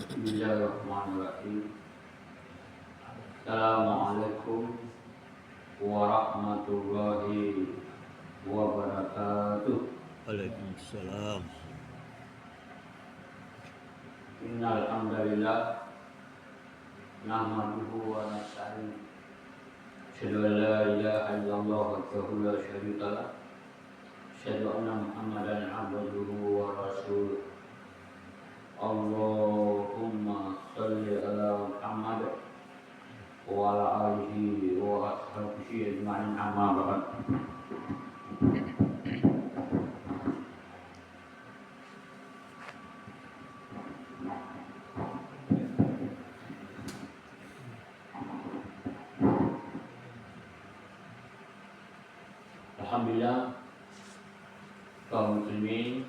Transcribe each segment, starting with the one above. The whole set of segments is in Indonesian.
Bismillahirrahmanirrahim. Assalamualaikum warahmatullahi wabarakatuh. Waalaikumsalam. Innal hamdalillah nahmaduhu wa nasta'inuhu. Asyhadu an la ilaha illallah wahdahu la syarika lah. Asyhadu anna Muhammadan abduhu wa rasuluh. Allahumma shalli ala Muhammad wa ala alihi wa ashabihi ajma'in, amma ba'd. Alhamdulillah, kaum muslimin,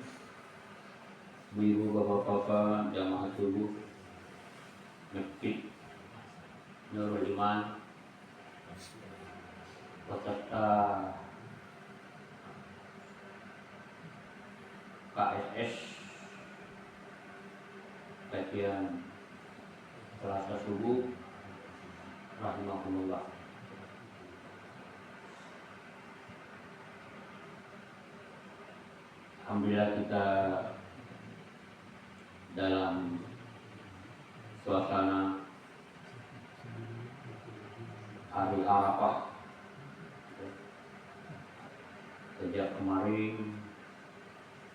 ibu bapak-bapak, jamaah subuh Masjid Nurul Iman peserta KSS kajian Selasa subuh rahimahumullah. Alhamdulillah kita dalam suasana hari Arafah. Sejak kemarin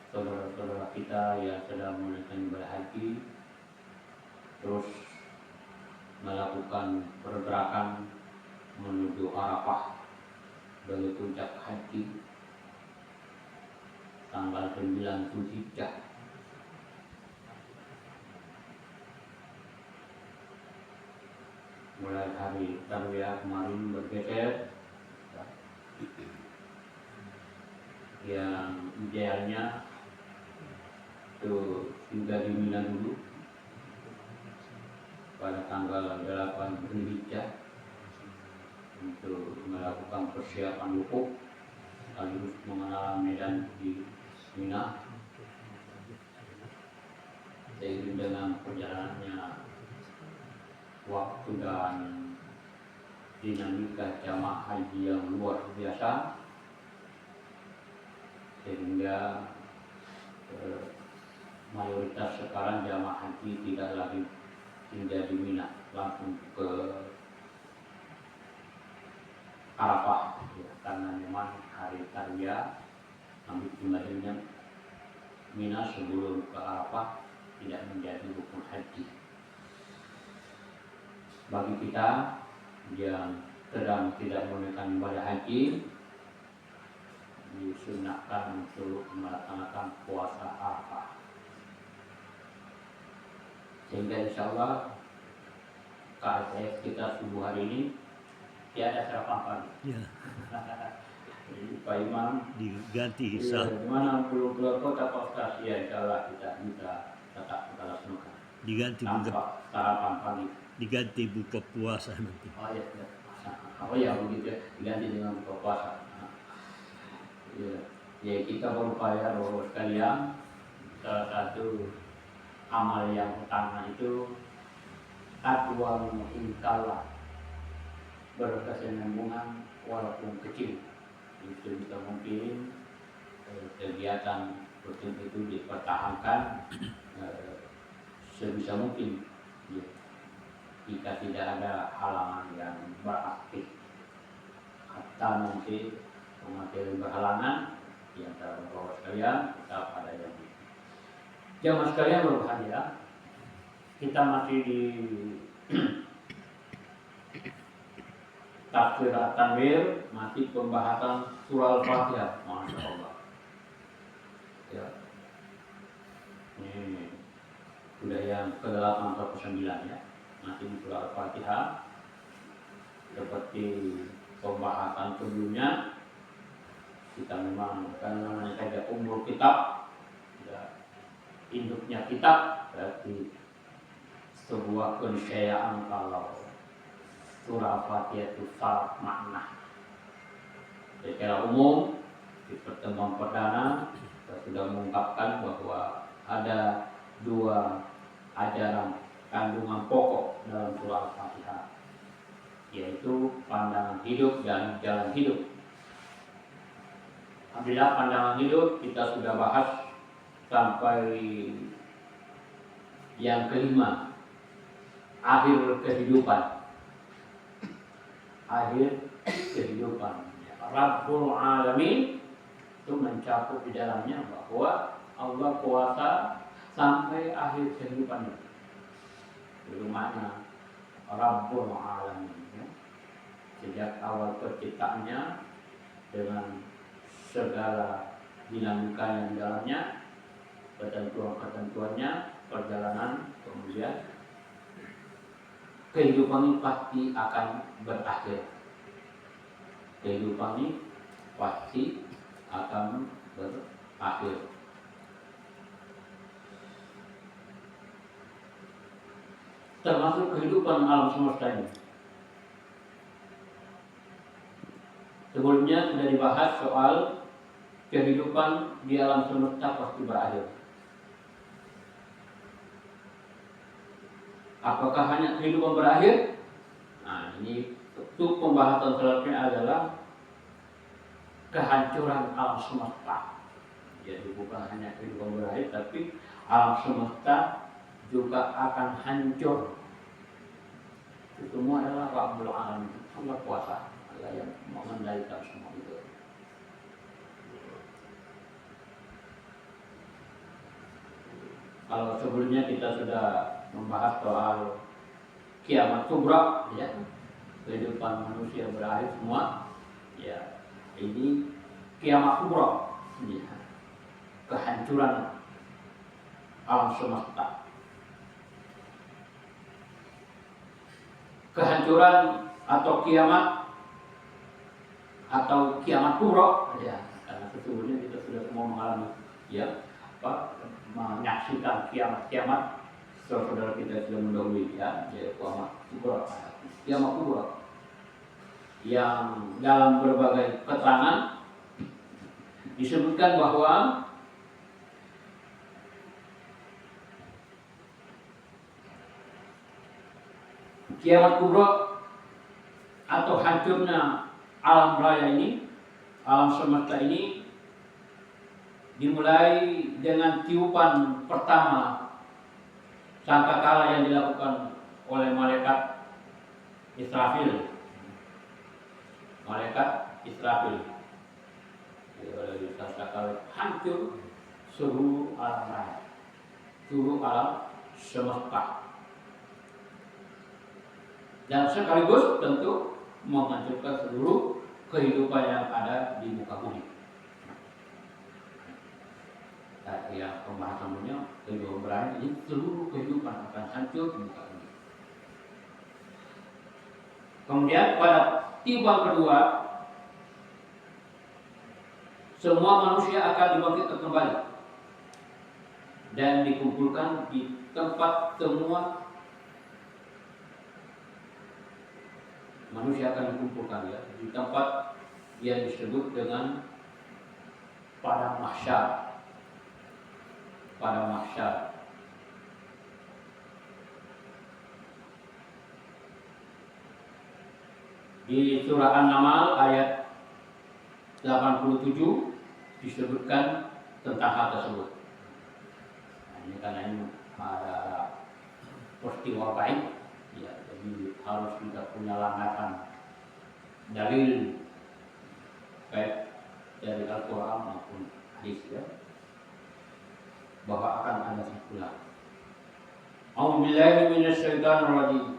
saudara-saudara kita yang sedang menunaikan ibadah haji terus melakukan pergerakan menuju Arafah sebagai puncak haji tanggal 9 Zulhijjah. Mulai hari Tarwiyah kemarin bergeser, yang idealnya itu tinggal di Mina dulu pada tanggal 8 Zulhijjah untuk melakukan persiapan wukuf sekaligus mengenal medan di Mina. Seiring dengan perjalanannya waktu dan dinamika jamaah haji yang luar biasa, sehingga mayoritas sekarang jamaah haji tidak lagi tinggal di Mina, langsung ke Arafah ya, karena memang hari Tarwiyah ambil kembalinya Mina sebelum ke Arafah tidak menjadi rukun haji. Bagi kita yang sedang tidak menunaikan ibadah haji, disunahkan untuk melaksanakan puasa Arafah, sehingga insya Allah KSS kita subuh hari ini tiada sarapan pagi. Ya, Jadi Pak Imam diganti hisab. Mana pulau-pulau kota Pak ya, insya Allah kita bisa tetap kita laksanakan Diganti buka, tanpa sarapan pagi. diganti buka puasa nanti. Oh ya, ya. Oh ya begitu ya, diganti dengan buka puasa. Ya, ya kita berupaya bahwa sekalian salah satu amal yang utama itu adwa muhimkalah, berkesinambungan walaupun kecil. Itu bisa mungkin kegiatan rutin itu dipertahankan sebisa mungkin ya, jika tidak ada halangan yang berarti. Hatta nanti materi berhalangan di antara bapak sekalian tetap ada yang jamaah sekalian berbahagia. Kita masih di tafsir at-tanwir, masih pembahasan surah Al-Fatihah. Masya Allah ya, ini sudah yang ke-89 ya, masih di surah Al-Fatihah. Seperti pembahasan sebelumnya, kita memang karena namanya saja umur kitab ya, induknya kitab, berarti sebuah keniscayaan kalau surah Al-Fatihah itu syarat makna. Secara umum di pertemuan perdana kita sudah mengungkapkan bahwa ada dua ajaran kandungan pokok dalam surah Al-Fatihah, yaitu pandangan hidup dan jalan hidup. Alhamdulillah, pandangan hidup kita sudah bahas sampai yang kelima, akhir kehidupan. Akhir kehidupan. Rabbul Alamin itu mencakup di dalamnya bahwa Allah kuasa sampai akhir kehidupan. Itu makna Rabbul Alamin. Sejak awal penciptaannya dengan segala dinamika yang di dalamnya, ketentuan-ketentuannya, perjalanan, kemudian kehidupan ini pasti akan berakhir. Kehidupan ini pasti akan berakhir. Termasuk kehidupan alam semesta ini. Sebelumnya sudah dibahas soal kehidupan di alam semesta pasti berakhir. Apakah hanya kehidupan berakhir? Nah, ini untuk pembahasan selanjutnya adalah kehancuran alam semesta. Jadi bukan hanya kehidupan berakhir, tapi alam semesta juga akan hancur. Itu semua adalah Rabbul Alamin, Allah kuasa, Allah yang mengendalikan semua itu. Kalau sebelumnya kita sudah membahas soal kiamat kubra, ya, kehidupan manusia berakhir semua, ya, ini kiamat kubra, ya, kehancuran alam semesta, kehancuran atau kiamat kubra, ya, karena sesungguhnya kita sudah semua mengalami, ya, menyaksikan kiamat saudara kita sudah mendahului, ya, yaitu kiamat kubra yang dalam berbagai keterangan disebutkan bahwa kiamat kubra atau hancurnya alam raya ini, alam semesta ini, dimulai dengan tiupan pertama sangkakala yang dilakukan oleh malaikat Israfil. Oleh sangkakala hancur seluruh alam raya, seluruh alam semesta, dan sekaligus tentu menghancurkan seluruh kehidupan yang ada di muka bumi. Ya, pembahasan dunia kehidupan berakhir, ini seluruh kehidupan akan hancur di muka bumi. Kemudian pada tiupan kedua, semua manusia akan dibangkitkan kembali dan dikumpulkan di tempat semua manusia akan dikumpulkan, ya, di tempat yang disebut dengan padang mahsyar. Di surah An-Naml ayat 87 disebutkan tentang hal tersebut. Nah, ini karena ini ada peristiwa baik, ya, jadi harus kita punya landasan dalil baik dari Al-Quran maupun hadis, ya, bahwa akan ada sesuatu. A'udzubillahi minasyaitonir rajim.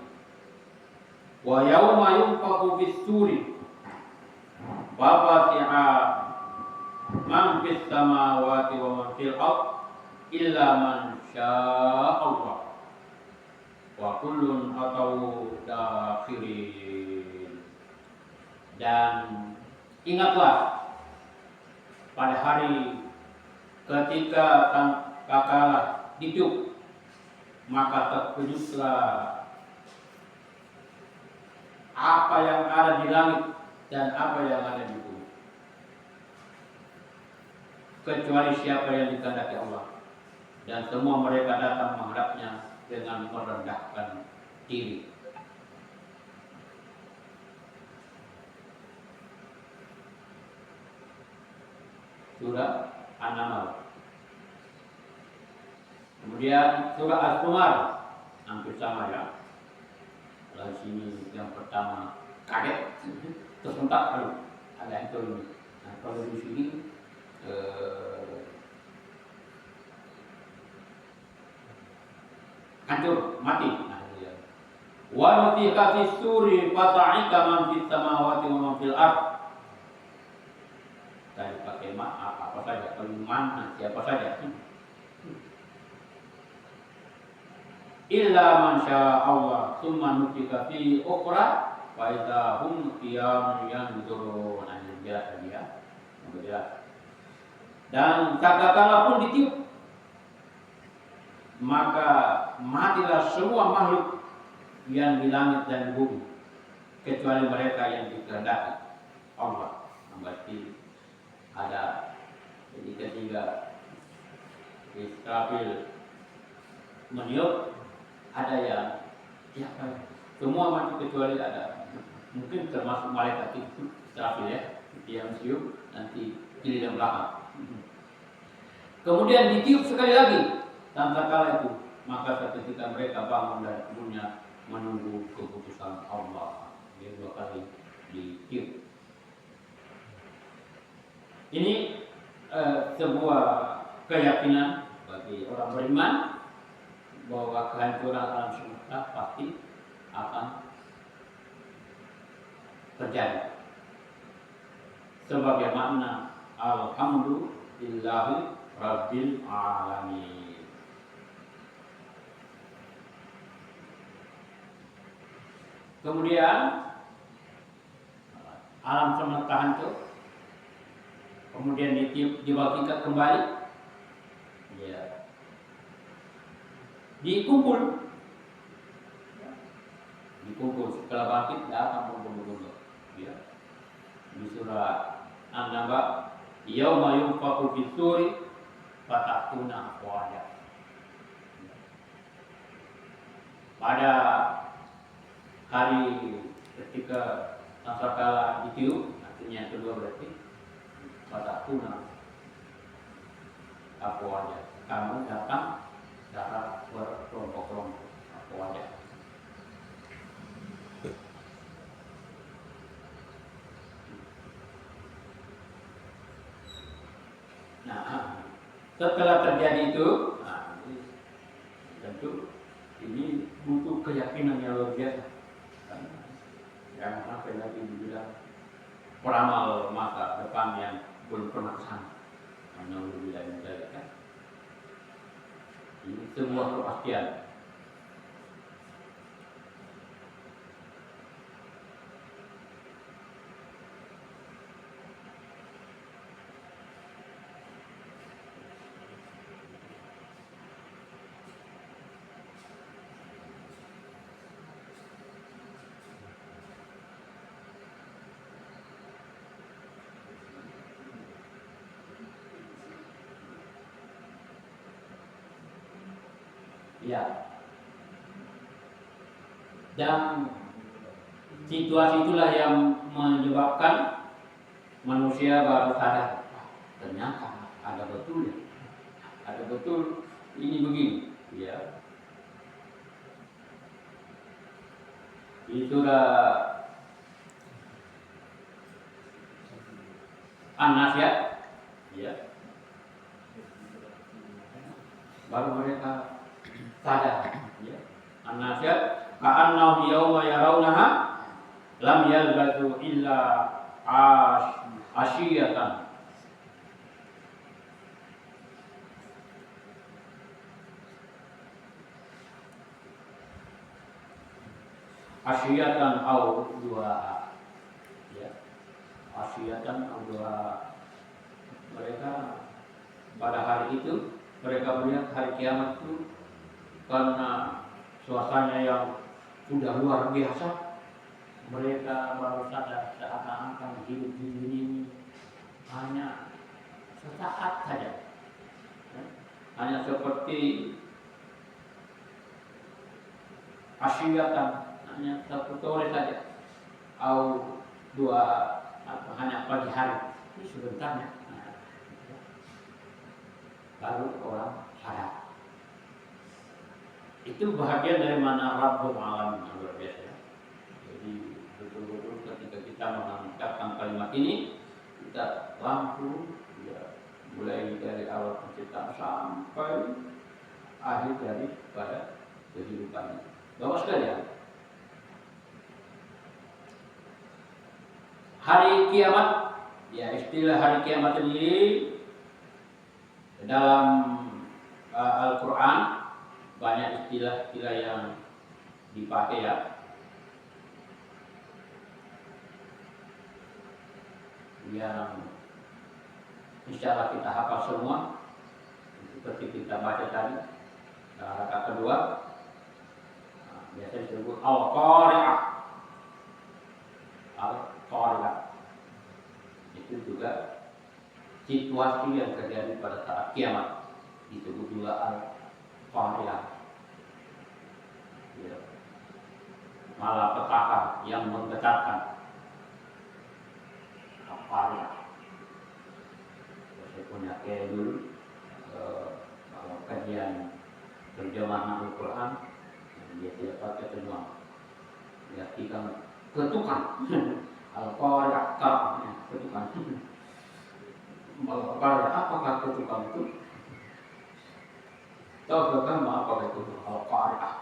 Wa yauma yunfakhu fis-suri wa fatiha man fis samawati wa man fil ard illa man syaa Allah wa kullun atau dakhirin. Dan ingatlah pada hari ketika sangkakala ditiup, maka terkejutlah apa yang ada di langit dan apa yang ada di bumi, kecuali siapa yang dikehendaki Allah, dan semua mereka datang menghadapnya dengan merendahkan diri. Surah An-Naml. Kemudian surah Az-Zumar, hampir sama ya. Kalau sini yang pertama kaget, tersentak lalu ada yang turun. Nah, kalau di sini hancur, mati. Nah, ya. Wa nufiqa fis suri fata'ika man fis samawati wa man fil ard. Tadi pakai apa saja, kalau mana siapa saja. Illa man syaa Allah, tsumma nufiqa fi ukhra wa idza hum qiyamun yanzurun. Jelas dia. Jelas. Dan tatkala pun ditiup, maka matilah semua makhluk yang di langit dan bumi kecuali mereka yang dikehendaki Allah. Berarti ada jadi ketika Israfil meniup, ada yang siapa? Semua mati kecuali ada, mungkin termasuk malaikat itu Israfil ya, yang meniup nanti kiri dan belakang. Kemudian ditiup sekali lagi. Tanpa kala itu, maka ketika mereka bangun dari tidurnya menunggu keputusan Allah. Dia 2 kali ditiup. Ini sebuah keyakinan bagi orang beriman bahwa kehancuran alam semesta pasti akan terjadi. Sebagai makna alhamdulillahi rabbil alamin. Kemudian alam semesta hancur, kemudian dibangkitkan kembali, ya, dikumpul setelah bangkit tidak akan berkumpul, ya. Di surah An-Naba, yauma yunfakhu fis-suri fatakuna afwaja. Pada hari ketika sangkakala ditiup, artinya yang kedua berarti fatakuna afwaja. Kamu datang secara berkelompok-kelompok afwaja. Nah, setelah terjadi itu, tentu ini butuh keyakinan yang luar biasa. Jangan sampai lagi dibilang peramal masa depan yang belum pernah kesana. Hanya dibilang kan. Ini sebuah kepastian. Ya. Dan situasi itulah yang menyebabkan manusia baru sadar, ternyata ada betulnya. Ada betul ini begini, ya. Di surah An-Nazi'at, ya. Baru mereka sadar, ya. An-Nazi'at, ka'annahum yawma yarawnaha lam yalbathu illa asyiyatan au duha, ya. Asyiyatan au duha. Mereka pada hari itu mereka melihat hari kiamat itu karena suasananya yang sudah luar biasa, mereka baru sadar seakan-akan hidup di dunia ini hanya sesaat saja, hanya seperti asyiyatan, hanya satu sore saja, atau dua, atau hanya pagi hari, ini sebentarnya. Lalu orang sadar. Itu bahagian dari mana Rabbul Alamin, luar biasa. Jadi betul-betul ketika kita mengucapkan kalimat ini, kita langsung ya, mulai dari awal penciptaan sampai akhir dari pada kehidupannya. Bapak sekalian, hari kiamat, ya istilah hari kiamat ini dalam Al-Quran banyak istilah-istilah yang dipakai ya. Yang insya Allah kita hafal semua, seperti kita baca tadi. Rakaat kedua biasanya disebut Al-Qari'ah. Al-Qari'ah itu juga situasi yang terjadi pada saat kiamat, disebut juga Al-Qari'ah. Ya. Malapetaka yang menggetarkan. Al-Qari'ah. Saya punya kayak dulu kalau kajian terjemahan Al-Quran, dia tidak pakai terjemahan, dia artikan ketukan. Al-Qari'ah, ketukan. Al-Qari'ah, apakah ketukan itu? Tahu kan apa itu Al-Qari'ah?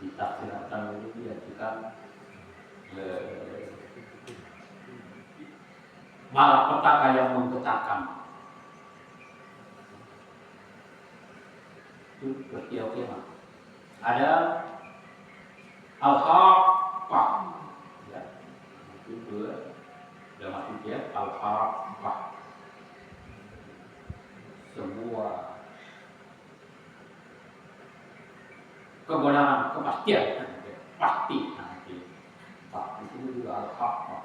Ditafsirkan ini diartikan malapetaka yang menggetarkan. Itu peristiwa kiamat. Ada Al-Haqqah, ya, itu juga masuk ya, Al-Haqqah, sebuah kebenaran, kepastian, pasti nanti. Itu juga Al-Haqqah.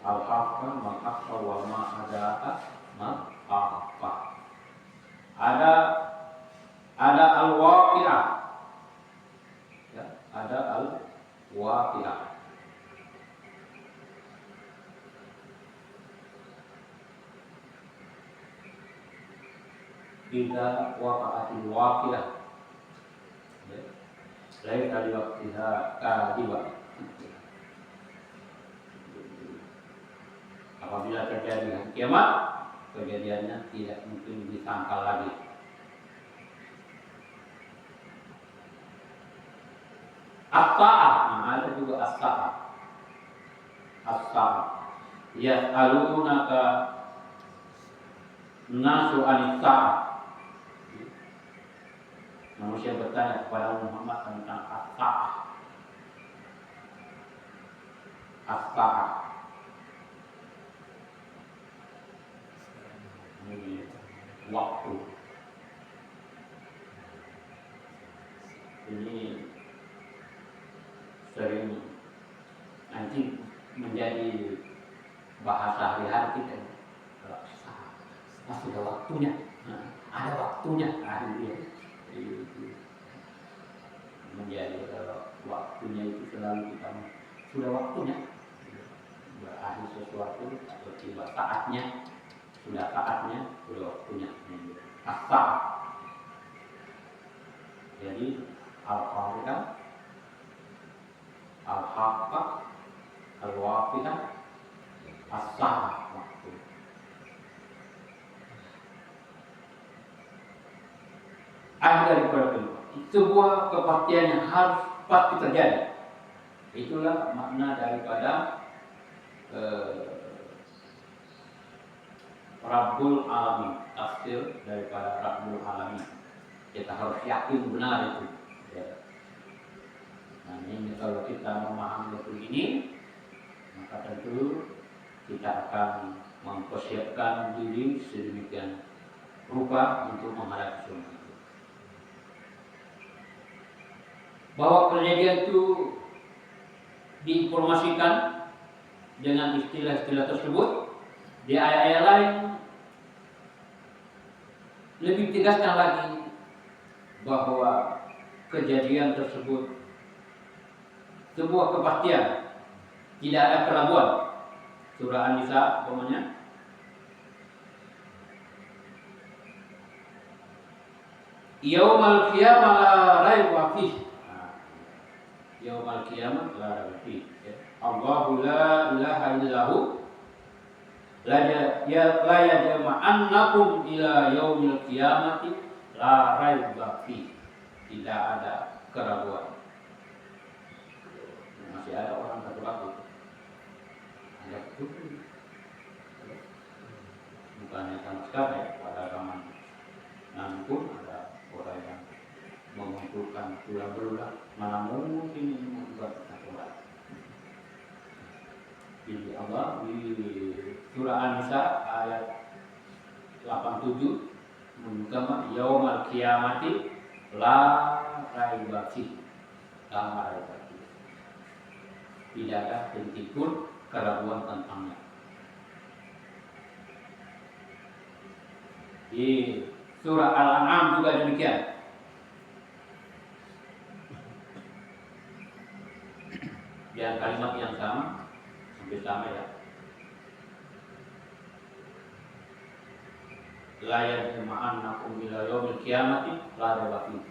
Al-Haqqah, maka wa ma adaka ma-haqqah. Ada Al-Waqi'ah, ya, ada Al-Waqi'ah. Idza waqa'atil waqi'ah, ya, lain kali waqtiha kadiba. Apabila terjadi kiamat, kejadiannya tidak mungkin disangkal lagi. As-sa'ah, ada juga as-sa'ah. As-sa'ah. Yas'alunaka nasu anis-sa'ah. Manusia bertanya kepada Muhammad tentang as-sa'ah. As-sa'ah. Ini waktu. Ini sering nanti menjadi bahasa hari-hari kita. Sudah waktunya, ada waktunya, itu menjadi waktunya itu selalu kita sudah waktunya berakhir sesuatu atau tiba saatnya. Sudah saatnya, sudah waktunya. As-sa'ah. Jadi Al-Qari'ah, Al-Haqqah, Al-Waqi'ah, As-sa'ah, waktu. Akhir daripada itu, sebuah kepastian yang harus pasti terjadi. Itulah makna daripada Rabbul Alamin, tafsir daripada Rabbul Alamin. Kita harus yakin benar itu. Ya. Nah, ini kalau kita memahami betul ini, maka tentu kita akan mempersiapkan diri sedemikian rupa untuk menghadapi semua itu. Bahwa kejadian itu diinformasikan dengan istilah-istilah tersebut di ayat-ayat lain lebih tegaskan lagi bahwa kejadian tersebut sebuah kepastian, tidak ada keraguan. Surah An-Nisa umpamanya Yaumal qiyamah la raiba fih. Yaumal qiyamah la raiba fih. Allahu la ilaha illahu la yajma'annakum ila yaumil qiyamati la raiba fih. Tidak ada keraguan. Masih ada orang ragu-ragu. Ada betul. Bukannya sama sekali pada zaman Nabi pun ada orang yang mengumpulkan tulang belulang, mana mungkin ini membuat keraguan. Jadi Allah di surah An-Nisa ayat 87 menunjukkan yaumal qiyamati la raiba fih. La raiba fih. Tidak ada sedikit pun keraguan tentangnya. Di surah Al-An'am juga demikian. Yang kalimat yang sama, hampir sama ya. La yajma'annakum ila yaumil qiyamati la raiba fih.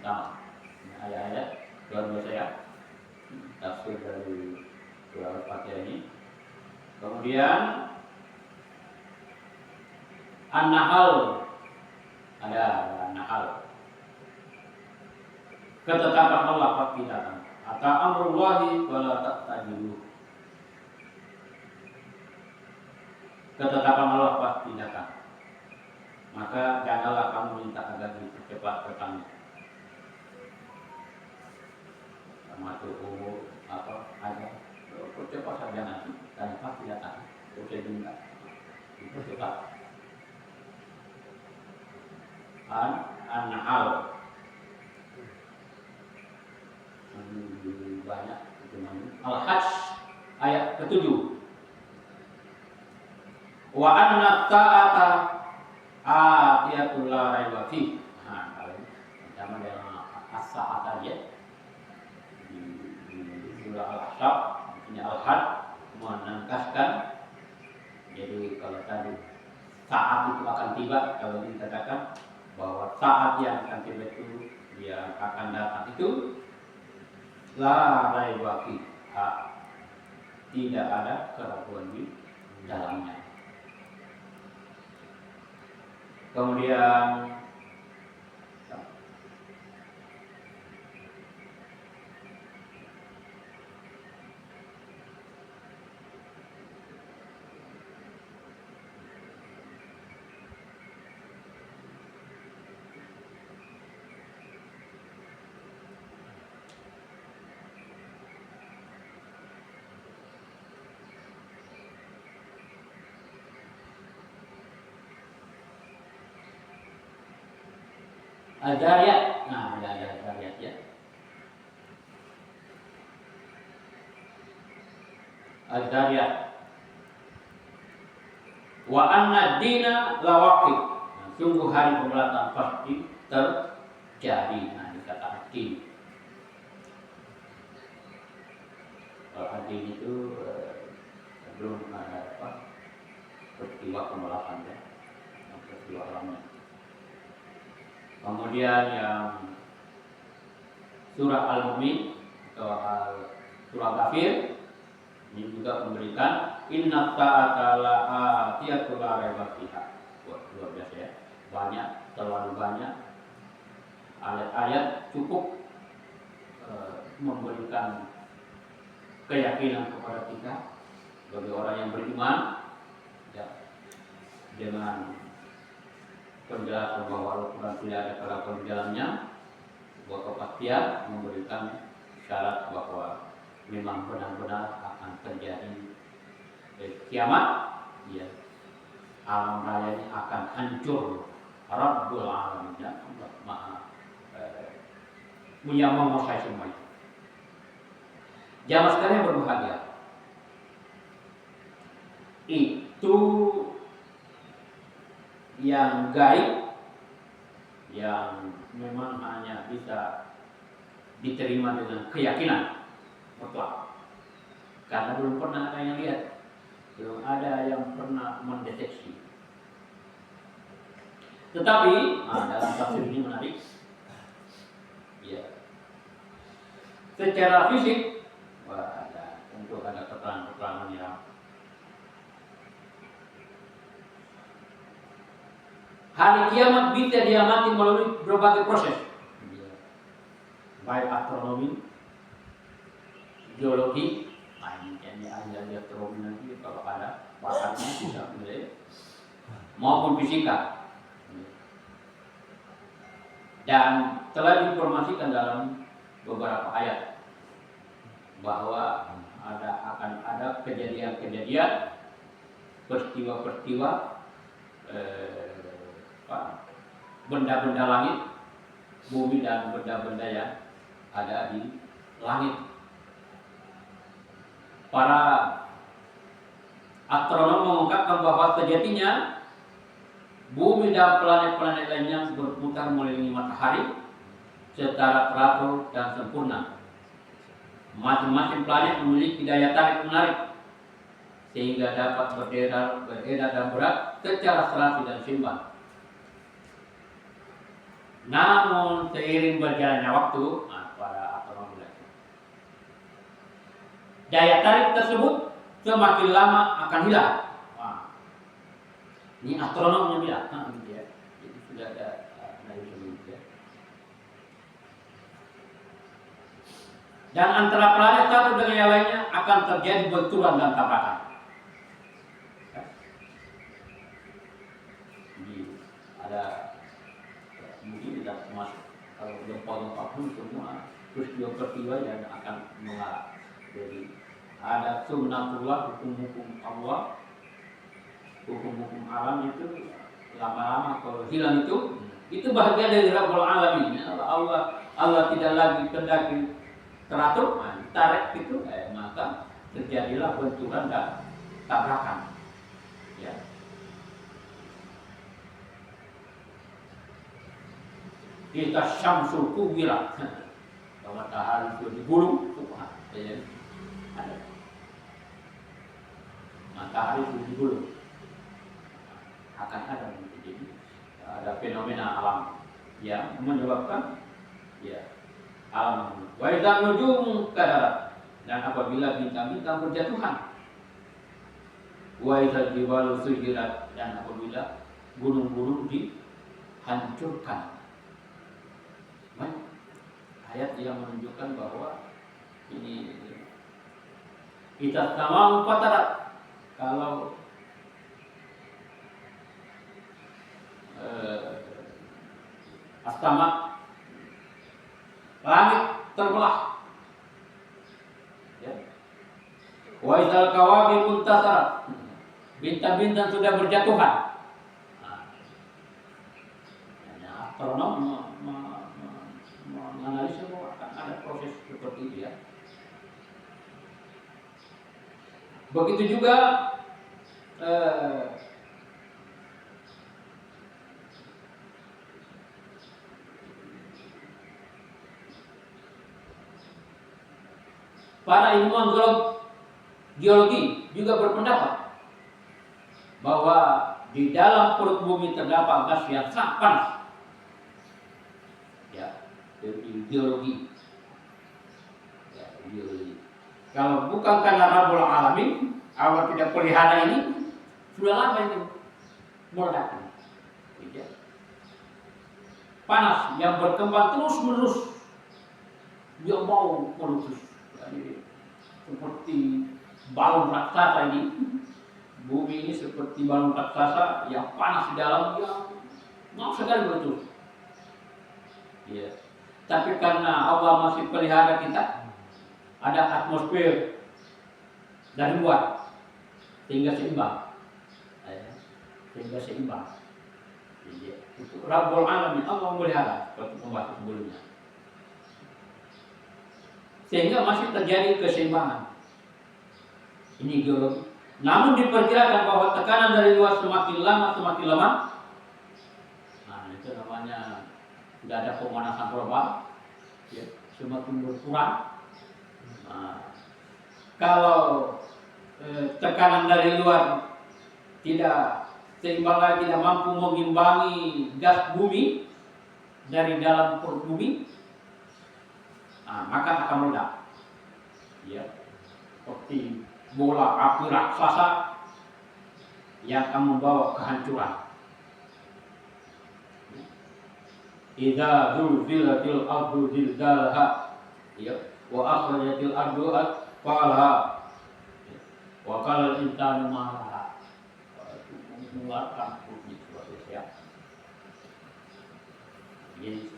Ayat-ayat luar biasa ya. Tafsir dari surah Al-Fatihah ini. Kemudian An-Nahl, ada An-Nahl. Ketetapan Allah pasti datang. Ata amrullahi wa la ta'tajilu. Ketetapan Allah pasti datang. Maka janganlah kamu minta agar dipercepat datangnya. Termasuk umur atau ada percepat saja nanti dan pasti datang. Oke juga dipercepat. An-Nahl banyak Al-Hajj ayat ke-7. Wa anna ta'ata atiyatul la raiba fih. Nah, kalau sama dengan as-sa'at aja di surah Al-Ahzab, ini Al-Hajj menangkaskan. Jadi kalau tadi saat itu akan tiba, kalau dikatakan bahwa saat yang akan tiba itu yang akan datang itu la raiba fih. Tidak ada keraguan di dalamnya. Kemudian Al-Zariyat, nah ada Al-Zariyat ya. Al-Zariyat. Wa anna dina lawaqi. Nah, sungguh hari pembalasan pasti terjadi. Nah, dikata din. Kalau din itu belum ada peristiwa pembalasan ya. Peristiwa alamnya. Kemudian yang surah Al-Mu'min atau surah Ghafir ini juga memberikan inna ta'ata la'atiyatul la raiba fiha. Luar biasa ya. Banyak, terlalu banyak ayat-ayat cukup memberikan keyakinan kepada kita bagi orang yang beriman ya, dengan penjelasan bahwa Al-Quran tidak ada keraguan di dalamnya, bahwa kepastian memberikan syarat bahwa memang benar-benar akan terjadi kiamat, ya, alam raya ini akan hancur. Rabbul Alamin, ya, Allah Maha yang menguasai semuanya. Jamaah sekalian berbahagia. Itu yang gaib yang memang hanya bisa diterima dengan keyakinan mutlak. Karena belum pernah ada yang lihat, belum ada yang pernah mendeteksi. Tetapi dalam tafsir ini menarik. Ya. Secara fisik, tentu ada keterangan-keterangan yang hari kiamat bisa diamati melalui berbagai proses, baik astronomi, geologi, ini ahli astronomi nanti kalau ada bakatnya bisa mulai, maupun fisika. Dan telah diinformasikan dalam beberapa ayat bahwa akan ada kejadian-kejadian, peristiwa-peristiwa, benda-benda langit, bumi dan benda-benda yang ada di langit. Para astronom mengungkapkan bahwa sejatinya bumi dan planet-planet lainnya berputar mengelilingi matahari secara teratur dan sempurna. Masing-masing planet memiliki daya tarik menarik sehingga dapat beredar dan berat secara serasi dan seimbang. Namun seiring berjalannya waktu, para astronom belajar, daya tarik tersebut semakin lama akan hilang. Ini astronomnya bilang, gitu ya. Jadi sudah ada dari sebelumnya. Ya. Dan antara planet satu dengan yang lainnya akan terjadi benturan dan tabrakan. Jadi ada mungkin tidak masuk kalau gempa-gempa pun semua peristiwa-peristiwa yang akan mengarah. Jadi ada sunnatullah, hukum-hukum Allah. Hukum-hukum alam itu lama-lama kalau hilang itu bahagian dari Rabbul Alamin. Allah tidak lagi kendaki teratur, tarik itu, maka terjadilah benturan dan tabrakan. Ya. Kita syamsul kuwirat, matahari itu digulung, ada matahari itu digulung. Akan ada jadi ada fenomena alam yang menyebabkan alam. Wa idza nujum kadarat, dan apabila bintang-bintang berjatuhan. Wa idza jibalu sujirat, dan apabila gunung-gunung dihancurkan. Ayat yang menunjukkan bahwa ini kita sama fatarat, kalau astama langit terbelah. Ya. Wa idzal kawakib muntasarat, bintang-bintang sudah berjatuhan. Astronom menganalisa bahwa akan ada proses seperti itu ya. Begitu juga para ilmuwan geologi juga berpendapat bahwa di dalam perut bumi terdapat gas yang sangat panas. Ya, geologi. Ya, geologi. Kalau bukan karena Rabbul Alamin, Allah tidak pelihara ini, sudah lama itu meledak. Ya. Panas yang berkembang terus-menerus, dia mau meletus. Seperti balon raksasa ini, bumi ini seperti balon raksasa yang panas di dalam, yang mau sekali meletus. Ya. Tapi karena Allah masih pelihara kita, ada atmosfer dari luar sehingga seimbang. Sehingga seimbang. Ya. Itu Rabbul Alamin, Allah melihara seperti pembahasan sebelumnya. Sehingga masih terjadi keseimbangan. Ini geologi. Namun diperkirakan bahwa tekanan dari luar semakin lama semakin lemah. Nah, itu namanya sudah ada pemanasan global, ya, semakin berkurang. Nah, kalau tekanan dari luar tidak seimbang lagi, tidak mampu mengimbangi gas bumi dari dalam perut bumi, maka akan meledak. Ya, seperti bola api raksasa yang akan membawa kehancuran. Idza zulzilatil ardu zilzalaha, ya, wa akhrajatil ardu athqalaha, wa qala al-insanu ma laha. Mengeluarkan bumi ya. Jadi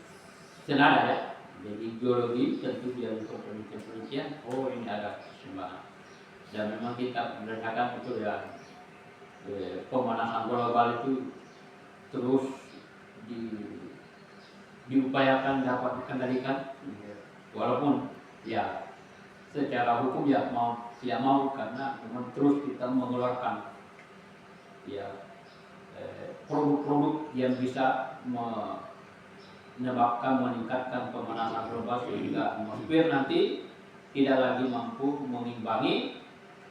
senada ya. Jadi geologi tentu dia untuk penelitian. Oh, ini ada keseimbangan. Dan memang kita merasakan itu ya, pemanasan global itu terus diupayakan dapat dikendalikan, walaupun ya secara hukum ya mau tidak mau, karena memang terus kita mengeluarkan ya produk-produk yang bisa menyebabkan meningkatkan pemanasan global, sehingga atmosfer nanti tidak lagi mampu mengimbangi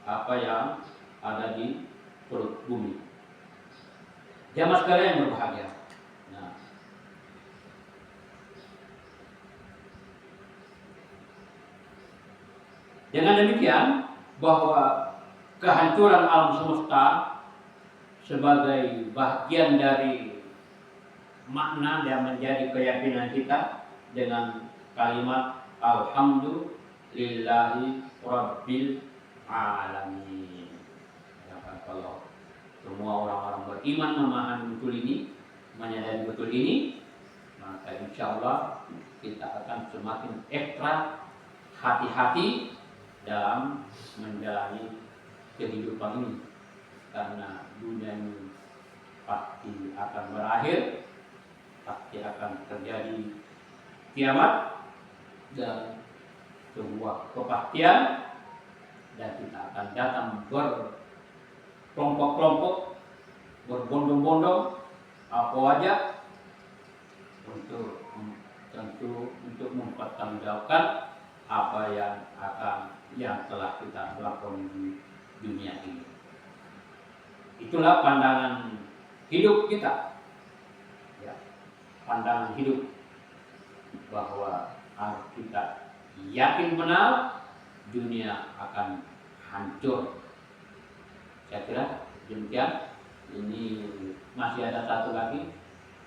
apa yang ada di perut bumi. Jamaah sekalian yang berbahagia. Nah, dengan demikian bahwa kehancuran alam semesta sebagai bagian dari makna yang menjadi keyakinan kita dengan kalimat alhamdulillahi rabbil alamin. Ya, kalau semua orang-orang beriman memahami betul ini, menyadari betul ini, maka insya Allah kita akan semakin ekstra hati-hati dalam menjalani kehidupan ini, karena dunia ini pasti akan berakhir, pasti akan terjadi kiamat dan sebuah kepastian, dan kita akan datang berkelompok-kelompok, berbondong-bondong, apa aja untuk mempertanggungjawabkan apa yang telah kita lakukan di dunia ini. Itulah pandangan hidup kita, ya, pandangan hidup bahwa harus kita yakin benar dunia akan hancur. Saya kira demikian. Ini masih ada satu lagi.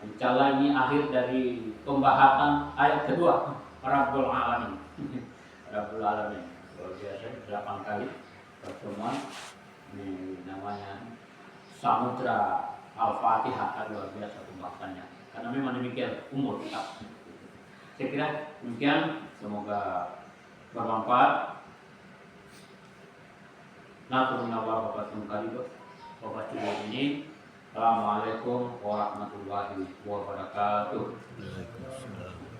Insya Allah ini akhir dari pembahasan ayat kedua, Rabbul Alamin. Rabbul Alamin. Luar biasa, 8 kali pertemuan. Ini namanya Samudra Al-Fatihah, luar biasa pembahasannya. Karena memang demikian umur kita. Saya kira demikian, semoga bermanfaat. Nasunullah wabarakatuh kalibu wabarakatuh ini. Assalamualaikum warahmatullahi wabarakatuh. Waalaikumsalam.